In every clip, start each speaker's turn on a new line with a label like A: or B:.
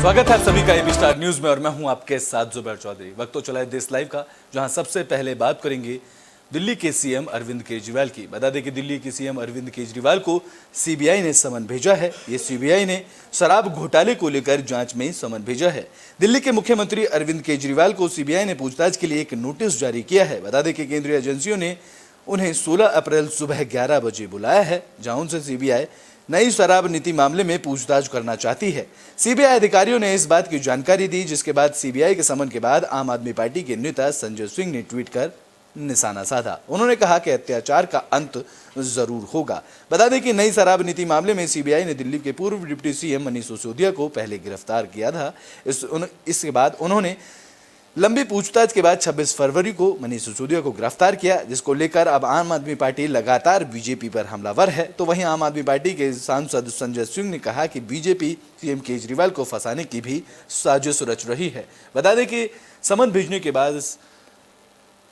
A: स्वागत है आप सभी का एबी स्टार न्यूज में और मैं हूं आपके साथ जुबैर चौधरी। वक्त तो चला है देश लाइव का, जहां सबसे पहले बात करेंगे दिल्ली के सीएम अरविंद केजरीवाल की। बता दें कि दिल्ली के सीएम अरविंद केजरीवाल को सीबीआई ने समन भेजा है। ये सीबीआई ने शराब घोटाले को लेकर जांच में समन भेजा है। दिल्ली के मुख्यमंत्री अरविंद केजरीवाल को सीबीआई ने पूछताछ के लिए एक नोटिस जारी किया है। बता दें कि केंद्रीय एजेंसियों ने उन्हें 16 अप्रैल सुबह 11 बजे बुलाया है, जहां उनसे सीबीआई नई शराब नीति मामले में पूछताछ करना चाहती है। सीबीआई अधिकारियों ने इस बात की जानकारी दी, जिसके बाद सीबीआई के समन के बाद आम आदमी पार्टी के नेता संजय सिंह ने ट्वीट कर निशाना साधा। उन्होंने कहा कि अत्याचार का अंत जरूर होगा। बता दें कि नई शराब नीति मामले में सीबीआई ने दिल्ली के पूर्व डिप्टी सीएम मनीष सिसोदिया को पहले गिरफ्तार किया था। इसके बाद उन्होंने लंबी पूछताछ के बाद 26 फरवरी को मनीष सिसोदिया को गिरफ्तार किया, जिसको लेकर अब आम आदमी पार्टी लगातार बीजेपी पर हमलावर है। तो वहीं आम आदमी पार्टी के सांसद संजय सिंह ने कहा कि बीजेपी सीएम केजरीवाल को फंसाने की भी साजिश रच रही है। बता दें कि समन भेजने के बाद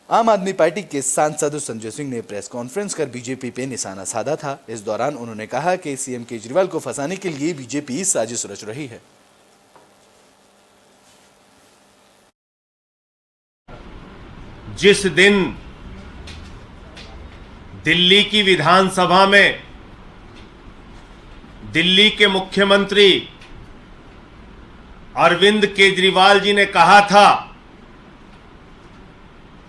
A: आम आदमी पार्टी के सांसद संजय सिंह ने प्रेस कॉन्फ्रेंस कर बीजेपी पे निशाना साधा था। इस दौरान उन्होंने कहा कि सीएम केजरीवाल को फंसाने के लिए बीजेपी साजिश रच रही है।
B: जिस दिन दिल्ली की विधानसभा में दिल्ली के मुख्यमंत्री अरविंद केजरीवाल जी ने कहा था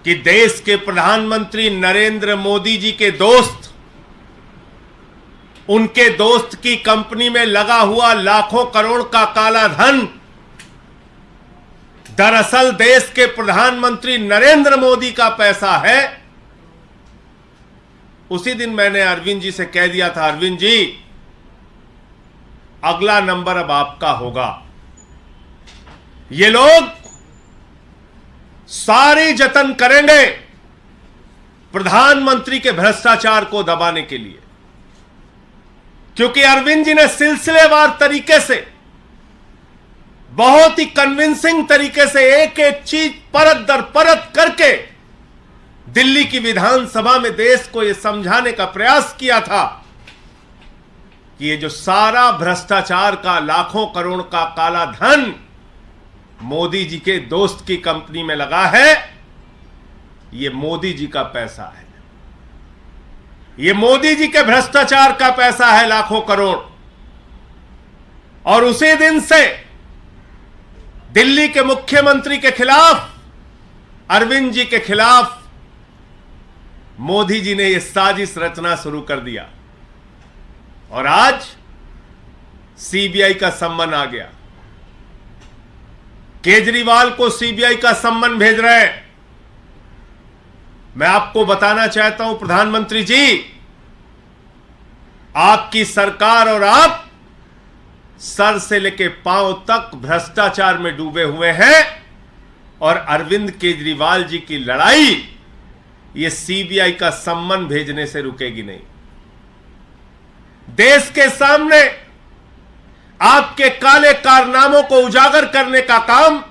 B: कि देश के प्रधानमंत्री नरेंद्र मोदी जी के दोस्त, उनके दोस्त की कंपनी में लगा हुआ लाखों करोड़ का काला धन दरअसल देश के प्रधानमंत्री नरेंद्र मोदी का पैसा है। उसी दिन मैंने अरविंद जी से कह दिया था, अरविंद जी अगला नंबर अब आपका होगा। ये लोग सारे जतन करेंगे प्रधानमंत्री के भ्रष्टाचार को दबाने के लिए, क्योंकि अरविंद जी ने सिलसिलेवार तरीके से, बहुत ही कन्विंसिंग तरीके से एक एक चीज परत दर परत करके दिल्ली की विधानसभा में देश को यह समझाने का प्रयास किया था कि ये जो सारा भ्रष्टाचार का लाखों करोड़ का काला धन मोदी जी के दोस्त की कंपनी में लगा है, ये मोदी जी का पैसा है, ये मोदी जी के भ्रष्टाचार का पैसा है, लाखों करोड़। और उसी दिन से दिल्ली के मुख्यमंत्री के खिलाफ, अरविंद जी के खिलाफ मोदी जी ने यह साजिश रचना शुरू कर दिया और आज सीबीआई का सम्मन आ गया। केजरीवाल को सीबीआई का सम्मन भेज रहे हैं। मैं आपको बताना चाहता हूं प्रधानमंत्री जी, आपकी सरकार और आप सर से लेके पांव तक भ्रष्टाचार में डूबे हुए हैं और अरविंद केजरीवाल जी की लड़ाई ये सीबीआई का सम्मन भेजने से रुकेगी नहीं। देश के सामने आपके काले कारनामों को उजागर करने का काम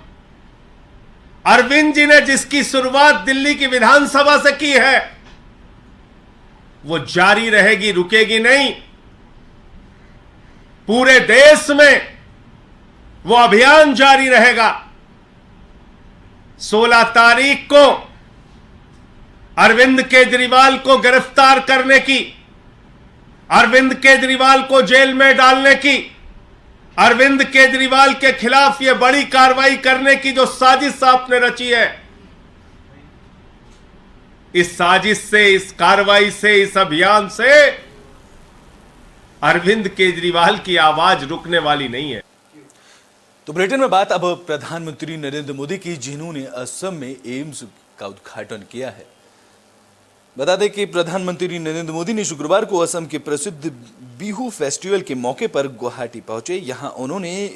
B: अरविंद जी ने, जिसकी शुरुआत दिल्ली की विधानसभा से की है, वो जारी रहेगी, रुकेगी नहीं। पूरे देश में वो अभियान जारी रहेगा। 16 तारीख को अरविंद केजरीवाल को गिरफ्तार करने की, अरविंद केजरीवाल को जेल में डालने की, अरविंद केजरीवाल के खिलाफ ये बड़ी कार्रवाई करने की जो साजिश आपने रची है, इस साजिश से, इस कार्रवाई से, इस अभियान से अरविंद केजरीवाल की आवाज रुकने वाली नहीं है।
A: तो बुलेटिन में बात अब प्रधानमंत्री नरेंद्र मोदी की, जिन्होंने असम में एम्स का उद्घाटन किया है। बता दें कि प्रधानमंत्री नरेंद्र मोदी ने शुक्रवार को असम के प्रसिद्ध बिहू फेस्टिवल के मौके पर गुवाहाटी पहुंचे। यहां उन्होंने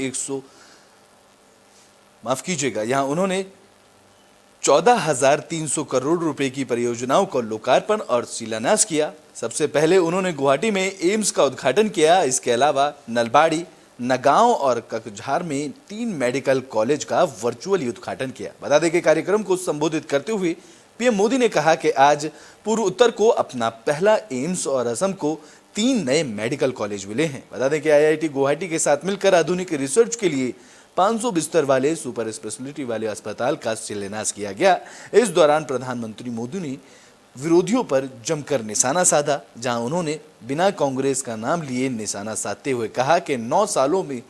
A: 14,300 करोड़ रुपए की परियोजनाओं का लोकार्पण और शिलान्यास किया। सबसे पहले उन्होंने गुवाहाटी में एम्स का उद्घाटन किया। इसके अलावा नलबाड़ी, नगांव और ककझार में 3 मेडिकल कॉलेज का वर्चुअली उद्घाटन किया। बता दें कि कार्यक्रम को संबोधित करते हुए पीएम मोदी ने कहा कि आज पूर्व उत्तर को अपना पहला एम्स और असम को 3 नए मेडिकल कॉलेज मिले हैं। बता दें कि आईआईटी गुवाहाटी के साथ मिलकर आधुनिक रिसर्च के लिए 500 बिस्तर वाले सुपर स्पेशलिटी वाले अस्पताल का शिलान्यास किया गया। इस दौरान प्रधानमंत्री मोदी ने विरोधियों पर जमकर निशाना साधा, जहां उन्होंने बिना कांग्रेस का नाम लिए निशाना साधते हुए कहा कि 9 सालों में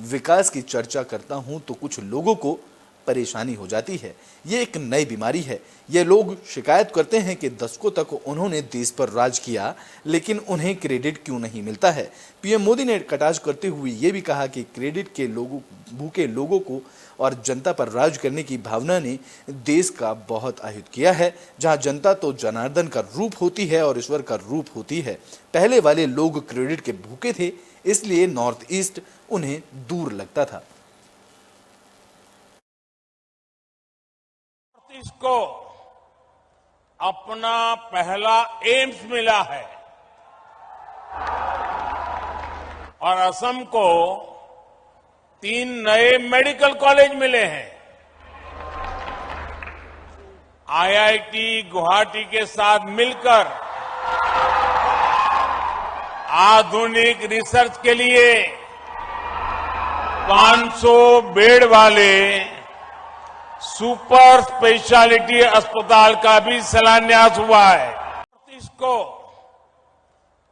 A: विकास की चर्चा करता हूं तो कुछ लोगों को परेशानी हो जाती है। ये एक नई बीमारी है। ये लोग शिकायत करते हैं कि दशकों तक उन्होंने देश पर राज किया, लेकिन उन्हें क्रेडिट क्यों नहीं मिलता है। पीएम मोदी ने कटाक्ष करते हुए ये भी कहा कि क्रेडिट के लोगों, भूखे लोगों को और जनता पर राज करने की भावना ने देश का बहुत अहित किया है, जहां जनता तो जनार्दन का रूप होती है और ईश्वर का रूप होती है। पहले वाले लोग क्रेडिट के भूखे थे, इसलिए नॉर्थ ईस्ट उन्हें दूर लगता था।
C: इसको अपना पहला एम्स मिला है और असम को 3 नए मेडिकल कॉलेज मिले हैं। आईआईटी गुवाहाटी के साथ मिलकर आधुनिक रिसर्च के लिए 500 बेड वाले सुपर स्पेशलिटी अस्पताल का भी शिलान्यास हुआ है। इसको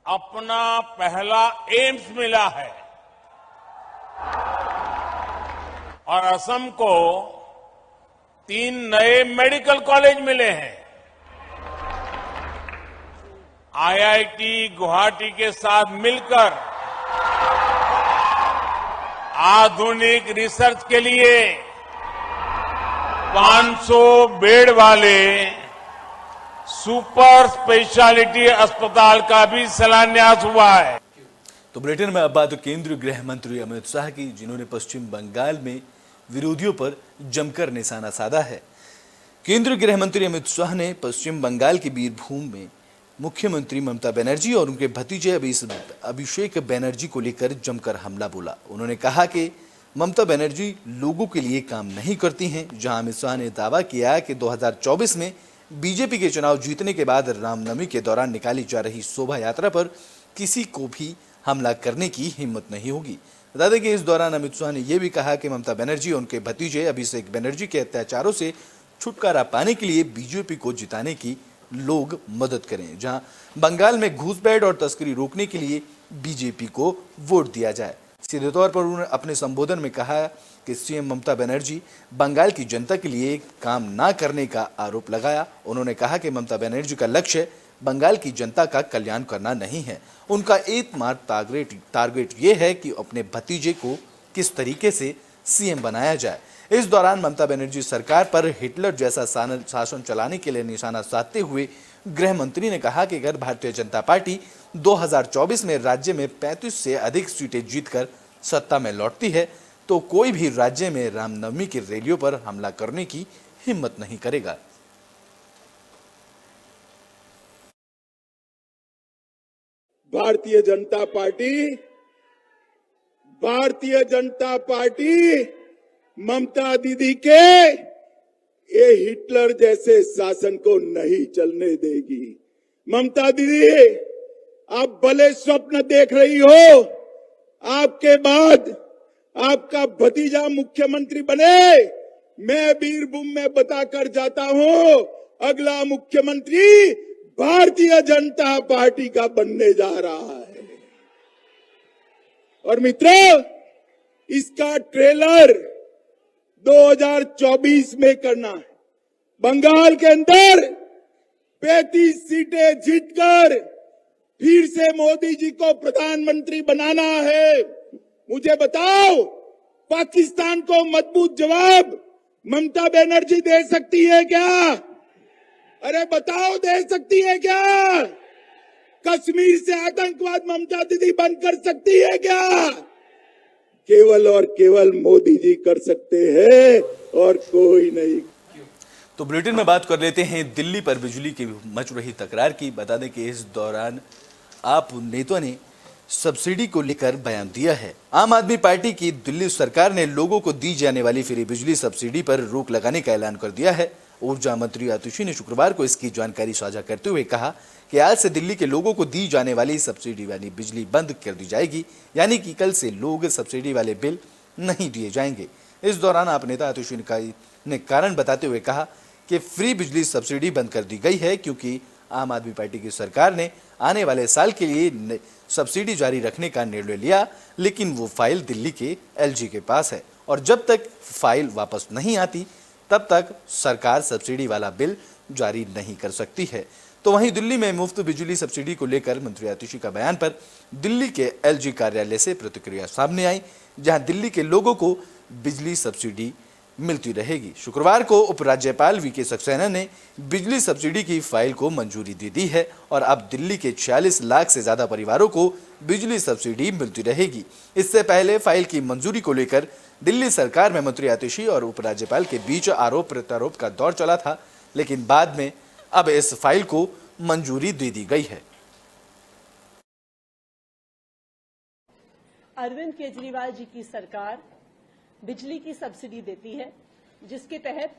C: अपना पहला एम्स मिला है और असम को 3 नए मेडिकल कॉलेज मिले हैं। आईआईटी गुवाहाटी के साथ मिलकर आधुनिक रिसर्च के लिए 500 बेड वाले सुपर स्पेशलिटी अस्पताल का भी शिलान्यास हुआ है।
A: तो बुलेटिन में अब बात केंद्रीय गृह मंत्री अमित शाह की, जिन्होंने पश्चिम बंगाल में विरोधियों पर जमकर निशाना साधा है। केंद्रीय गृह मंत्री अमित शाह ने पश्चिम बंगाल के बीरभूम में मुख्यमंत्री ममता बनर्जी और उनके भतीजे अभिषेक बनर्जी को लेकर जमकर हमला बोला। उन्होंने कहा कि ममता बनर्जी लोगों के लिए काम नहीं करती हैं, जहां अमित शाह ने दावा किया कि 2024 में बीजेपी के चुनाव जीतने के बाद रामनवमी के दौरान निकाली जा रही शोभा यात्रा पर किसी को भी हमला करने की हिम्मत नहीं होगी। बता दें कि इस दौरान अमित शाह ने यह भी कहा कि ममता बनर्जी और उनके भतीजे अभिषेक बनर्जी के अत्याचारों से छुटकारा पाने के लिए बीजेपी को जिताने की लोग मदद करें, जहां बंगाल में घूसपैठ और तस्करी रोकने के लिए बीजेपी को वोट दिया जाए। सीधे तौर पर उन्होंने अपने संबोधन में कहा कि सीएम ममता बनर्जी बंगाल की जनता के लिए काम ना करने का आरोप लगाया। उन्होंने कहा कि ममता बनर्जी का लक्ष्य बंगाल की जनता का कल्याण करना नहीं है। उनका एकमात्र टारगेट ये है कि अपने भतीजे को किस तरीके से सीएम बनाया जाए। इस दौरान ममता बनर्जी सरकार पर हिटलर जैसा शासन चलाने के लिए निशाना साधते हुए गृह मंत्री ने कहा कि अगर भारतीय जनता पार्टी 2024 में राज्य में 35 से अधिक सीटें जीतकर सत्ता में लौटती है तो कोई भी राज्य में रामनवमी की रैलियों पर हमला करने की हिम्मत नहीं करेगा।
D: भारतीय जनता पार्टी ममता दीदी के ये हिटलर जैसे शासन को नहीं चलने देगी। ममता दीदी, आप भले स्वप्न देख रही हो आपके बाद आपका भतीजा मुख्यमंत्री बने। मैं बीरभूम में बताकर जाता हूं, अगला मुख्यमंत्री भारतीय जनता पार्टी का बनने जा रहा है। और मित्रों, इसका ट्रेलर 2024 में करना है। बंगाल के अंदर 35 सीटें जीतकर फिर से मोदी जी को प्रधानमंत्री बनाना है। मुझे बताओ, पाकिस्तान को मजबूत जवाब ममता बनर्जी दे सकती है क्या? अरे बताओ, दे सकती है क्या? कश्मीर से आतंकवाद ममता दीदी बंद कर सकती है क्या? केवल और केवल मोदी जी कर सकते हैं और कोई नहीं।
A: तो बुलेटिन में बात कर लेते हैं दिल्ली पर बिजली की मच रही तकरार की। बता दें कि इस दौरान आप नेताओं ने सब्सिडी को लेकर बयान दिया है। आम आदमी पार्टी की दिल्ली सरकार ने लोगों को दी जाने वाली फ्री बिजली सब्सिडी पर रोक लगाने का ऐलान कर दिया है। ऊर्जा मंत्री आतिशी ने शुक्रवार को इसकी जानकारी साझा करते हुए कहा कि आज से दिल्ली के लोगों को दी जाने वाली सब्सिडी वाली बिजली बंद कर दी जाएगी, यानी कि कल से लोग सब्सिडी वाले बिल नहीं दिए जाएंगे। इस दौरान आप नेता आतिशी ने कारण बताते हुए कहा कि फ्री बिजली सब्सिडी बंद कर दी गई है क्योंकि आम आदमी पार्टी की सरकार ने आने वाले साल के लिए सब्सिडी जारी रखने का निर्णय लिया, लेकिन वो फाइल दिल्ली के एलजी के पास है और जब तक फाइल वापस नहीं आती तब तक सरकार सब्सिडी वाला बिल जारी नहीं कर सकती है। तो वहीं दिल्ली में मुफ्त बिजली सब्सिडी को लेकर मंत्री आतिशी का बयान पर दिल्ली के एलजी कार्यालय से प्रतिक्रिया सामने आई, जहां दिल्ली के लोगों को बिजली सब्सिडी मिलती रहेगी। शुक्रवार को उपराज्यपाल वीके सक्सेना ने बिजली सब्सिडी की फाइल को मंजूरी दे दी है और अब दिल्ली के 46 लाख से ज्यादा परिवारों को बिजली सब्सिडी मिलती रहेगी। इससे पहले फाइल की मंजूरी को लेकर दिल्ली सरकार में मंत्री आतिशी और उपराज्यपाल के बीच आरोप प्रत्यारोप का दौर चला था, लेकिन बाद में अब इस फाइल को मंजूरी दे दी गई है।
E: अरविंद केजरीवाल जी की सरकार बिजली की सब्सिडी देती है, जिसके तहत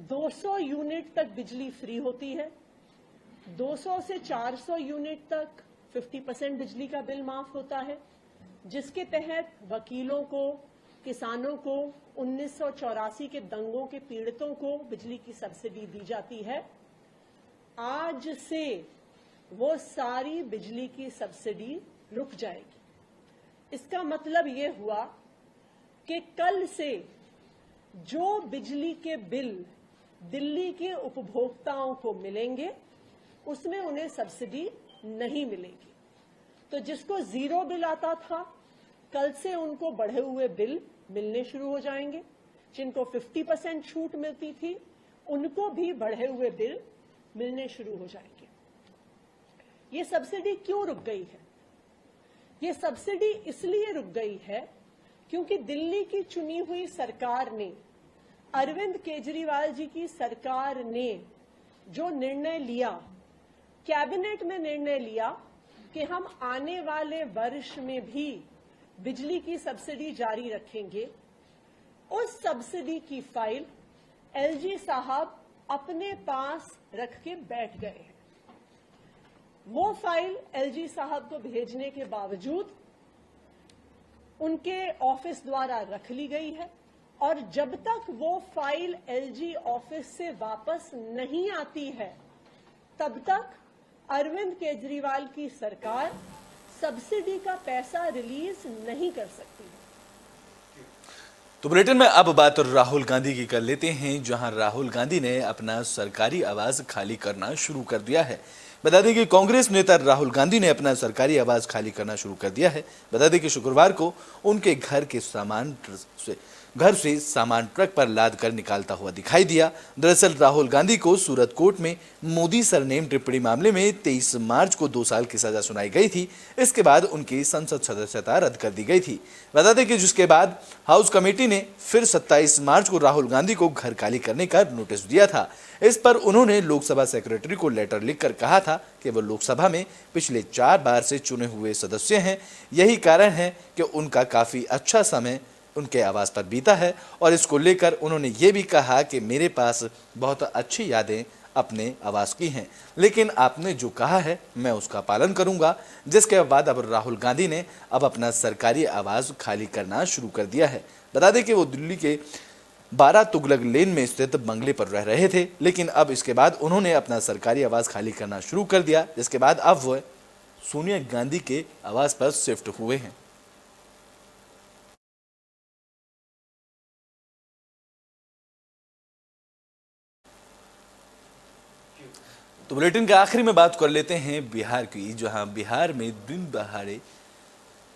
E: 200 यूनिट तक बिजली फ्री होती है। 200 से 400 यूनिट तक 50% बिजली का बिल माफ होता है, जिसके तहत वकीलों को, किसानों को, 1984 के दंगों के पीड़ितों को बिजली की सब्सिडी दी जाती है। आज से वो सारी बिजली की सब्सिडी रुक जाएगी। इसका मतलब ये हुआ कि कल से जो बिजली के बिल दिल्ली के उपभोक्ताओं को मिलेंगे उसमें उन्हें सब्सिडी नहीं मिलेगी। तो जिसको जीरो बिल आता था, कल से उनको बढ़े हुए बिल मिलने शुरू हो जाएंगे। जिनको 50% छूट मिलती थी, उनको भी बढ़े हुए बिल मिलने शुरू हो जाएंगे। ये सब्सिडी क्यों रुक गई है? ये सब्सिडी इसलिए रुक गई है क्योंकि दिल्ली की चुनी हुई सरकार ने, अरविंद केजरीवाल जी की सरकार ने जो निर्णय लिया, कैबिनेट में निर्णय लिया कि हम आने वाले वर्ष में भी बिजली की सब्सिडी जारी रखेंगे, उस सब्सिडी की फाइल एलजी साहब अपने पास रख के बैठ गए हैं। वो फाइल एलजी साहब को भेजने के बावजूद उनके ऑफिस द्वारा रख ली गई है और जब तक वो फाइल एलजी ऑफिस से वापस नहीं आती है, तब तक अरविंद केजरीवाल की सरकार सब्सिडी का पैसा रिलीज नहीं कर सकती है।
A: तो बुलेटिन में अब बात राहुल गांधी की कर लेते हैं, जहां राहुल गांधी ने अपना सरकारी आवास खाली करना शुरू कर दिया है। बता दें कि कांग्रेस नेता राहुल गांधी ने अपना सरकारी आवास खाली करना शुरू कर दिया है। बता दें कि शुक्रवार को उनके घर से सामान ट्रक पर लाद कर निकालता हुआ दिखाई दिया। दरअसल राहुल गांधी को सूरत कोर्ट में मोदी सरनेम टिप्पणी मामले में 23 मार्च को 2 साल की सजा सुनाई गई थी। इसके बाद उनकी संसद सदस्यता रद्द कर दी गई थी। बता दें कि जिसके बाद हाउस कमेटी ने फिर 27 मार्च को राहुल गांधी को घर खाली करने का नोटिस दिया था। इस पर उन्होंने लोकसभा सेक्रेटरी को लेटर लिखकर कहा था कि वो लोकसभा में पिछले 4 बार से चुने हुए सदस्य हैं। यही कारण है कि उनका काफी अच्छा समय उनके आवास पर बीता है और इसको लेकर उन्होंने ये भी कहा कि मेरे पास बहुत अच्छी यादें अपने आवास की हैं, लेकिन आपने जो कहा है मैं उसका पालन करूंगा। जिसके बाद अब राहुल गांधी ने अब अपना सरकारी आवास खाली करना शुरू कर दिया है। बता दें कि वो दिल्ली के 12 तुगलक लेन में स्थित बंगले पर रह रहे थे, लेकिन अब इसके बाद उन्होंने अपना सरकारी आवास खाली करना शुरू कर दिया। जिसके बाद अब वो सोनिया गांधी के आवास पर शिफ्ट हुए हैं। तो बुलेटिन के आखिरी में बात कर लेते हैं बिहार की, जहां बिहार में दिन दहाड़े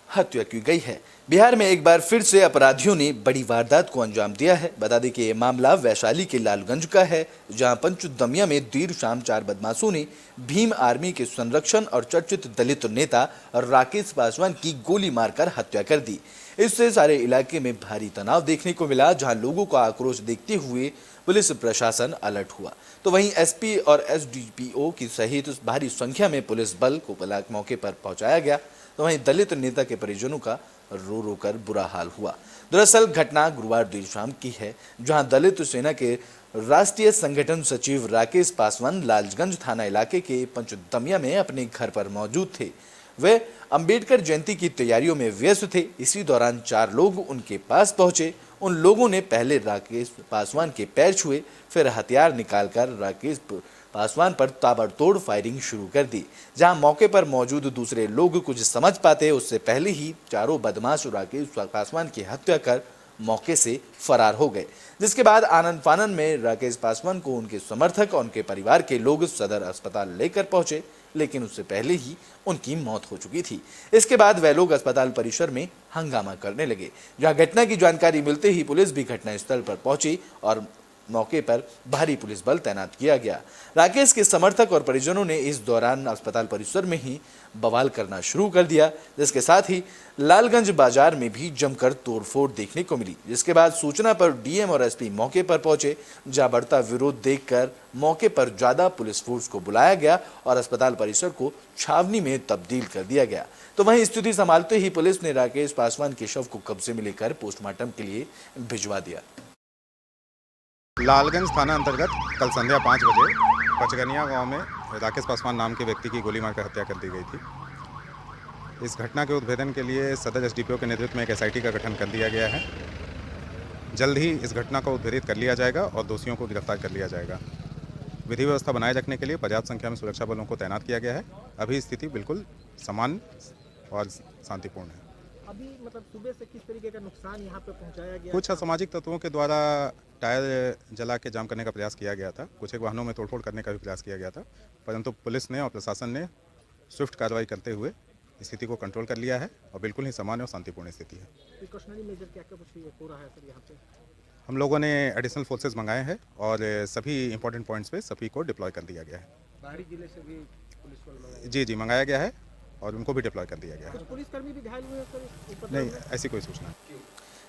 A: हत्या की गई है। बिहार में एक बार फिर से अपराधियों ने बड़ी वारदात को अंजाम दिया है। बता दें कि यह मामला वैशाली के लालगंज का है, जहां पंचदमिया में देर शाम 4 बदमाशों ने भीम आर्मी के संरक्षण और चर्चित दलित नेता राकेश पासवान की गोली मारकर हत्या कर दी। इससे सारे इलाके में भारी तनाव देखने को मिला, जहां लोगों का आक्रोश देखते हुए पुलिस प्रशासन अलर्ट हुआ। तो वहीं एसपी और एसडीपीओ की सहित भारी संख्या में पुलिस बल को मौके पर पहुंचाया गया। तो वहीं दलित नेता के परिजनों का रो रो कर बुरा हाल हुआ। दरअसल घटना गुरुवार देर शाम की है, जहां दलित सेना के राष्ट्रीय संगठन सचिव राकेश पासवान लालगंज थाना इलाके के पंचदमिया में अपने घर पर मौजूद थे। वे अंबेडकर जयंती की तैयारियों में व्यस्त थे। इसी दौरान 4 लोग उनके पास पहुंचे, उन लोगों ने पहले राकेश पासवान के पैर छुए, फिर हथियार निकालकर राकेश पासवान पर ताबड़तोड़ फायरिंग शुरू कर दी। जहां मौके पर मौजूद दूसरे लोग कुछ समझ पाते उससे पहले ही चारों बदमाश राकेश पासवान की हत्या कर मौके से फरार हो गए। जिसके बाद आनंद फानन में राकेश पासवान को उनके समर्थक और उनके परिवार के लोग सदर अस्पताल लेकर पहुंचे, लेकिन उससे पहले ही उनकी मौत हो चुकी थी। इसके बाद वे लोग अस्पताल परिसर में हंगामा करने लगे। जहां घटना की जानकारी मिलते ही पुलिस भी घटनास्थल पर पहुंची और मौके पर भारी पुलिस बल तैनात किया गया। राकेश के समर्थक और परिजनों ने इस दौरान अस्पताल परिसर में ही बवाल करना शुरू कर दिया, जिसके साथ ही लालगंज बाजार में भी जमकर तोड़फोड़ देखने को मिली। जिसके बाद सूचना पर डीएम और एसपी मौके पर पहुंचे। जहां बढ़ता विरोध देखकर मौके पर ज्यादा पुलिस फोर्स को बुलाया गया और अस्पताल परिसर को छावनी में तब्दील कर दिया गया। तो वहीं स्थिति संभालते ही पुलिस ने राकेश पासवान के शव को कब्जे में लेकर पोस्टमार्टम के लिए भिजवा दिया।
F: लालगंज थाना अंतर्गत कल संध्या 5 बजे पचगनिया गांव में राकेश पासवान नाम के व्यक्ति की गोली मारकर हत्या कर दी गई थी। इस घटना के उद्भेदन के लिए सदर एसडीपीओ के नेतृत्व में एक एसआईटी का गठन कर दिया गया है। जल्द ही इस घटना को उद्भेदित कर लिया जाएगा और दोषियों को गिरफ्तार कर लिया जाएगा। विधि व्यवस्था बनाए रखने के लिए पर्याप्त संख्या में सुरक्षा बलों को तैनात किया गया है। अभी स्थिति बिल्कुल सामान्य और शांतिपूर्ण है।
G: अभी मतलब सुबह से किस तरीके का नुकसान यहाँ पे पहुँचाया गया?
F: कुछ असामाजिक तत्वों के द्वारा टायर जला के जाम करने का प्रयास किया गया था। कुछ एक वाहनों में तोड़फोड़ करने का भी प्रयास किया गया था, परंतु पुलिस ने और प्रशासन ने स्विफ्ट कार्रवाई करते हुए स्थिति को कंट्रोल कर लिया है और बिल्कुल ही सामान्य और शांतिपूर्ण स्थिति है।
G: प्रिकॉशनरी मेजर क्या क्या कुछ हो रहा है सर यहाँ पे?
F: हम लोगों ने एडिशनल फोर्सेस मंगाए हैं और सभी इंपॉर्टेंट पॉइंट्स पे सभी को डिप्लॉय कर दिया गया है।
G: बाहरी जिले से भी पुलिस बल
F: जी मंगाया गया है और उनको भी डिप्लॉय कर दिया गया है।
G: पुलिसकर्मी भी घायल हुए सर?
F: नहीं, ऐसी कोई सूचना नहीं।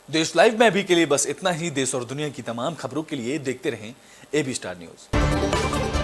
A: देश लाइव में अभी के लिए बस इतना ही। देश और दुनिया की तमाम खबरों के लिए देखते रहें एबी स्टार न्यूज।